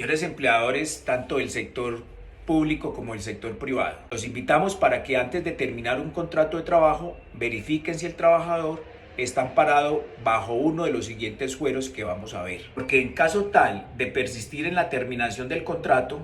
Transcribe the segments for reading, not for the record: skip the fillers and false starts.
señores empleadores, tanto del sector público como del sector privado. Los invitamos para que antes de terminar un contrato de trabajo verifiquen si el trabajador está amparado bajo uno de los siguientes fueros que vamos a ver. Porque en caso tal de persistir en la terminación del contrato,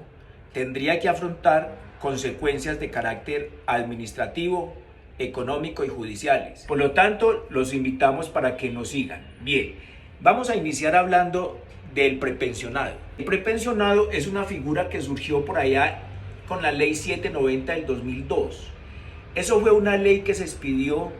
tendría que afrontar consecuencias de carácter administrativo, económico y judiciales. Por lo tanto, los invitamos para que nos sigan. Bien, vamos a iniciar hablando del prepensionado. El prepensionado es una figura que surgió por allá con la ley 790 del 2002. Eso fue una ley que se expidió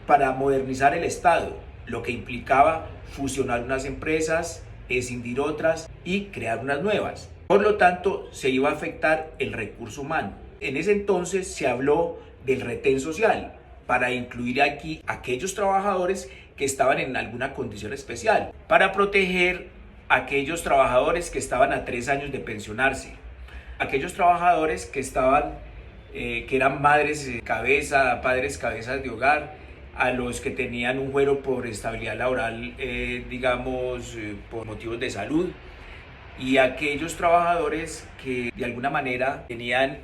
para modernizar el Estado, lo que implicaba fusionar unas empresas, escindir otras y crear unas nuevas. Por lo tanto, se iba a afectar el recurso humano. En ese entonces se habló del retén social para incluir aquí aquellos trabajadores que estaban en alguna condición especial, para proteger a aquellos trabajadores que estaban a 3 años de pensionarse, aquellos trabajadores que eran madres cabeza, padres cabezas de hogar, a los que tenían un fuero por estabilidad laboral, por motivos de salud, y aquellos trabajadores que de alguna manera tenían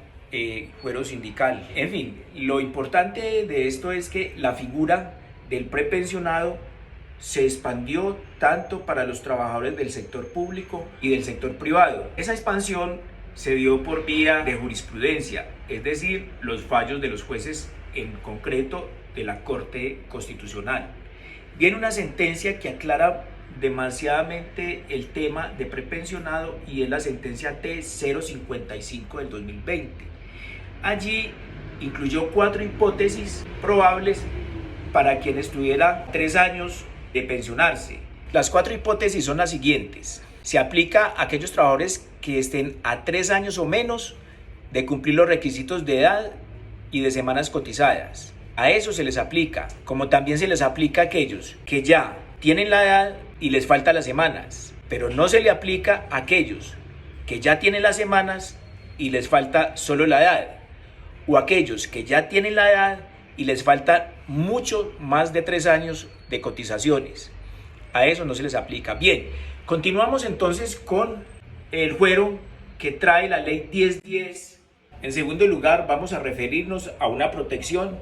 fuero sindical. En fin, lo importante de esto es que la figura del prepensionado se expandió tanto para los trabajadores del sector público y del sector privado. Esa expansión se dio por vía de jurisprudencia, es decir, los fallos de los jueces, en concreto de la Corte Constitucional. Viene una sentencia que aclara demasiadamente el tema de prepensionado y es la sentencia T055 del 2020. Allí incluyó 4 hipótesis probables para quien estuviera 3 años de pensionarse. Las 4 hipótesis son las siguientes. Se aplica a aquellos trabajadores que estén a 3 años o menos de cumplir los requisitos de edad y de semanas cotizadas. A eso se les aplica, como también se les aplica a aquellos que ya tienen la edad y les faltan las semanas, pero no se le aplica a aquellos que ya tienen las semanas y les falta solo la edad, o aquellos que ya tienen la edad y les falta mucho más de 3 años de cotizaciones. A eso no se les aplica. Bien, continuamos entonces con el fuero que trae la ley 1010. En segundo lugar, vamos a referirnos a una protección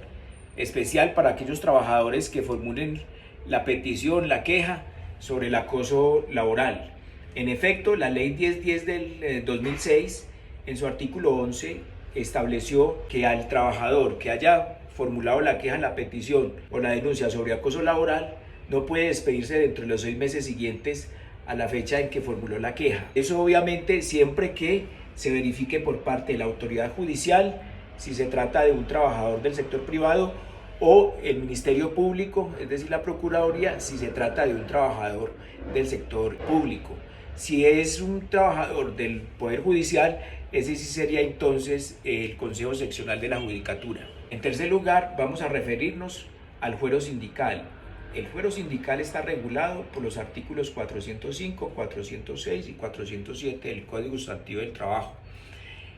especial para aquellos trabajadores que formulen la petición, la queja sobre el acoso laboral. En efecto, la ley 1010 del 2006, en su artículo 11, estableció que al trabajador que haya formulado la queja, la petición o la denuncia sobre acoso laboral no puede despedirse dentro de los 6 meses siguientes a la fecha en que formuló la queja. Eso obviamente siempre que se verifique por parte de la autoridad judicial si se trata de un trabajador del sector privado o el Ministerio Público, es decir, la Procuraduría, si se trata de un trabajador del sector público. Si es un trabajador del Poder Judicial, ese sí sería entonces el Consejo Seccional de la Judicatura. En tercer lugar, vamos a referirnos al fuero sindical. El fuero sindical está regulado por los artículos 405, 406 y 407 del Código Sustantivo del Trabajo.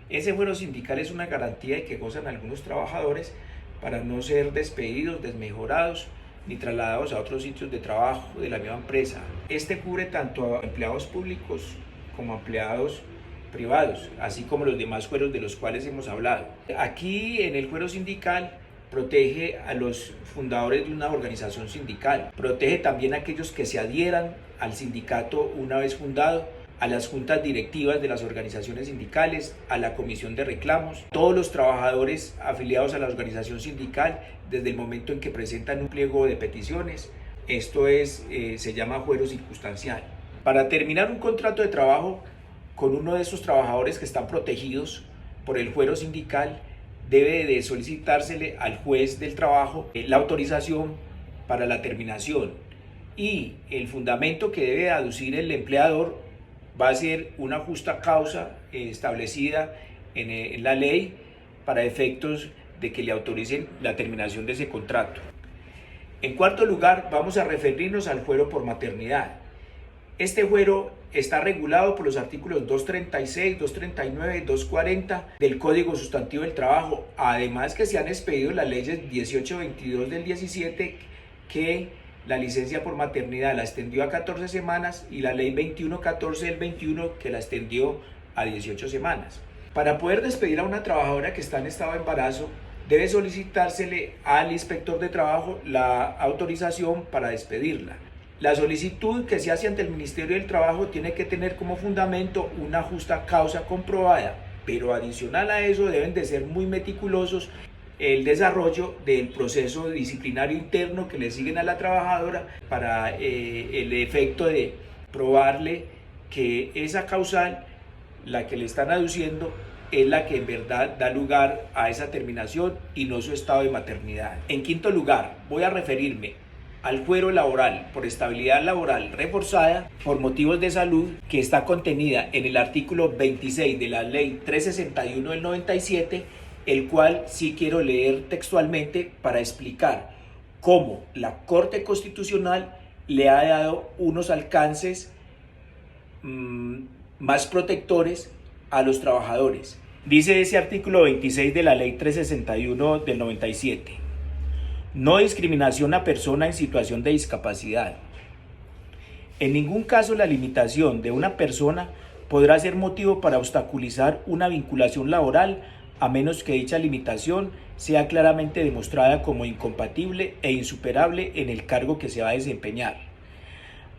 Ese fuero sindical es una garantía de que gozan algunos trabajadores para no ser despedidos, desmejorados ni trasladados a otros sitios de trabajo de la misma empresa. Este cubre tanto a empleados públicos como a empleados privados, así como los demás fueros de los cuales hemos hablado. Aquí en el fuero sindical protege a los fundadores de una organización sindical, protege también a aquellos que se adhieran al sindicato una vez fundado, a las juntas directivas de las organizaciones sindicales, a la comisión de reclamos, todos los trabajadores afiliados a la organización sindical desde el momento en que presentan un pliego de peticiones. Esto se llama fuero circunstancial. Para terminar un contrato de trabajo con uno de esos trabajadores que están protegidos por el fuero sindical, debe de solicitársele al juez del trabajo la autorización para la terminación, y el fundamento que debe aducir el empleador va a ser una justa causa establecida en la ley para efectos de que le autoricen la terminación de ese contrato. En cuarto lugar, vamos a referirnos al fuero por maternidad. Este fuero está regulado por los artículos 236, 239, 240 del Código Sustantivo del Trabajo, además que se han expedido las leyes 1822 del 17 que la licencia por maternidad la extendió a 14 semanas y la ley 2114 del 21 que la extendió a 18 semanas. Para poder despedir a una trabajadora que está en estado de embarazo, debe solicitársele al inspector de trabajo la autorización para despedirla. La solicitud que se hace ante el Ministerio del Trabajo tiene que tener como fundamento una justa causa comprobada, pero adicional a eso deben de ser muy meticulosos el desarrollo del proceso disciplinario interno que le siguen a la trabajadora para el efecto de probarle que esa causal, la que le están aduciendo, es la que en verdad da lugar a esa terminación y no su estado de maternidad. En quinto lugar, voy a referirme al fuero laboral por estabilidad laboral reforzada por motivos de salud, que está contenida en el artículo 26 de la ley 361 del 97, el cual sí quiero leer textualmente para explicar cómo la Corte Constitucional le ha dado unos alcances más protectores a los trabajadores. Dice ese artículo 26 de la ley 361 del 97: no discriminación a persona en situación de discapacidad. En ningún caso la limitación de una persona podrá ser motivo para obstaculizar una vinculación laboral, a menos que dicha limitación sea claramente demostrada como incompatible e insuperable en el cargo que se va a desempeñar.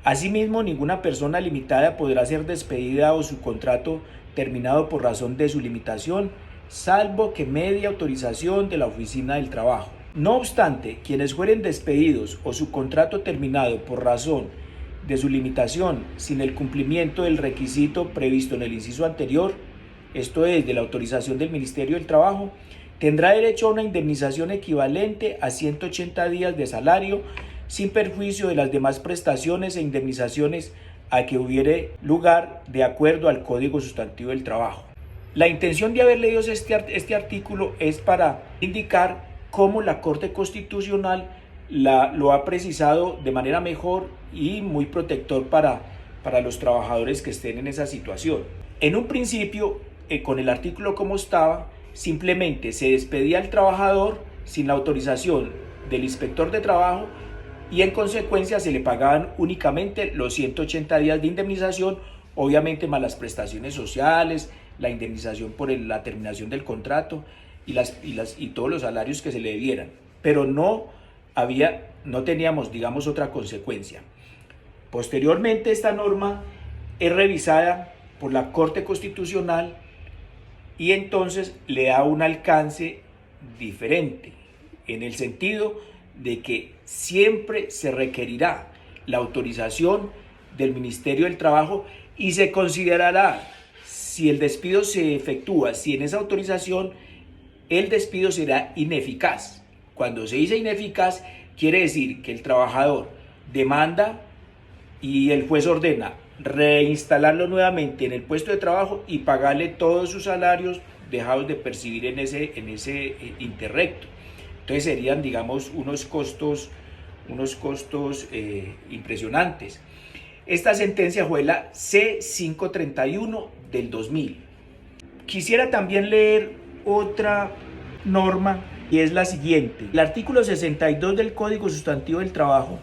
Asimismo, ninguna persona limitada podrá ser despedida o su contrato terminado por razón de su limitación, salvo que medie autorización de la Oficina del Trabajo. No obstante, quienes fueren despedidos o su contrato terminado por razón de su limitación sin el cumplimiento del requisito previsto en el inciso anterior, esto es, de la autorización del Ministerio del Trabajo, tendrá derecho a una indemnización equivalente a 180 días de salario, sin perjuicio de las demás prestaciones e indemnizaciones a que hubiere lugar de acuerdo al Código Sustantivo del Trabajo. La intención de haber leído este artículo es para indicar cómo la Corte Constitucional lo ha precisado de manera mejor y muy protector para los trabajadores que estén en esa situación. En un principio, con el artículo como estaba, simplemente se despedía al trabajador sin la autorización del inspector de trabajo y en consecuencia se le pagaban únicamente los 180 días de indemnización, obviamente más las prestaciones sociales, la indemnización por la terminación del contrato y todos los salarios que se le debieran, pero no teníamos, digamos, otra consecuencia. Posteriormente, esta norma es revisada por la Corte Constitucional y entonces le da un alcance diferente, en el sentido de que siempre se requerirá la autorización del Ministerio del Trabajo y se considerará si el despido se efectúa, si en esa autorización el despido será ineficaz. Cuando se dice ineficaz, quiere decir que el trabajador demanda y el juez ordena reinstalarlo nuevamente en el puesto de trabajo y pagarle todos sus salarios dejados de percibir en ese interregno. Entonces serían, digamos, unos costos impresionantes. Esta sentencia fue la C531 del 2000. Quisiera también leer otra norma y es la siguiente. El artículo 62 del Código Sustantivo del Trabajo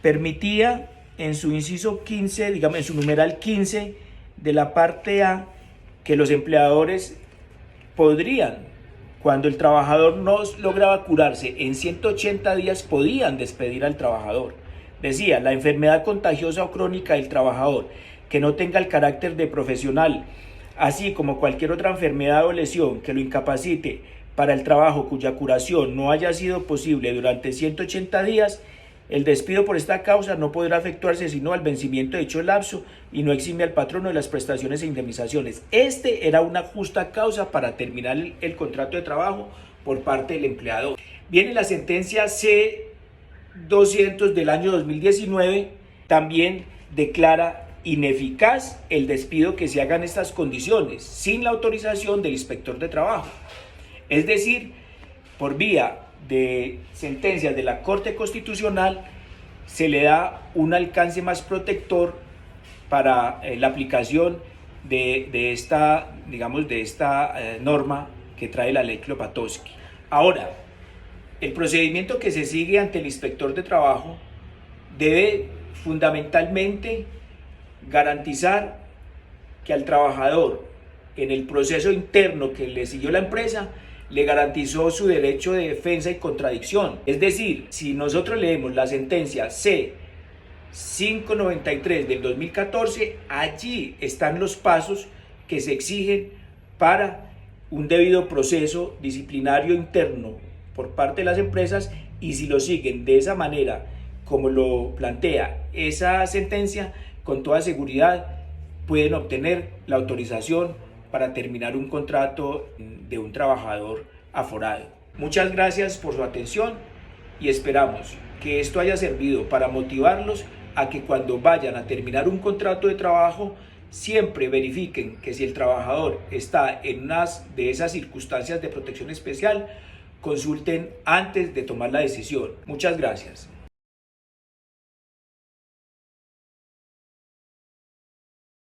permitía en su inciso 15, digamos en su numeral 15 de la parte A, que los empleadores podrían, cuando el trabajador no lograba curarse en 180 días, podían despedir al trabajador. Decía, la enfermedad contagiosa o crónica del trabajador que no tenga el carácter de profesional, así como cualquier otra enfermedad o lesión que lo incapacite para el trabajo cuya curación no haya sido posible durante 180 días, el despido por esta causa no podrá efectuarse sino al vencimiento de dicho lapso y no exime al patrono de las prestaciones e indemnizaciones. Este era una justa causa para terminar el contrato de trabajo por parte del empleador. Viene la sentencia C200 del año 2019, también declara ineficaz el despido que se haga en estas condiciones, sin la autorización del inspector de trabajo. Es decir, por vía de sentencias de la Corte Constitucional se le da un alcance más protector para la aplicación de esta norma que trae la ley Klopatowski. Ahora, el procedimiento que se sigue ante el inspector de trabajo debe fundamentalmente garantizar que al trabajador, en el proceso interno que le siguió la empresa, le garantizó su derecho de defensa y contradicción. Es decir, si nosotros leemos la sentencia C-593 del 2014, allí están los pasos que se exigen para un debido proceso disciplinario interno por parte de las empresas, y si lo siguen de esa manera como lo plantea esa sentencia, con toda seguridad pueden obtener la autorización para terminar un contrato de un trabajador aforado. Muchas gracias por su atención y esperamos que esto haya servido para motivarlos a que cuando vayan a terminar un contrato de trabajo siempre verifiquen que si el trabajador está en una de esas circunstancias de protección especial, consulten antes de tomar la decisión. Muchas gracias.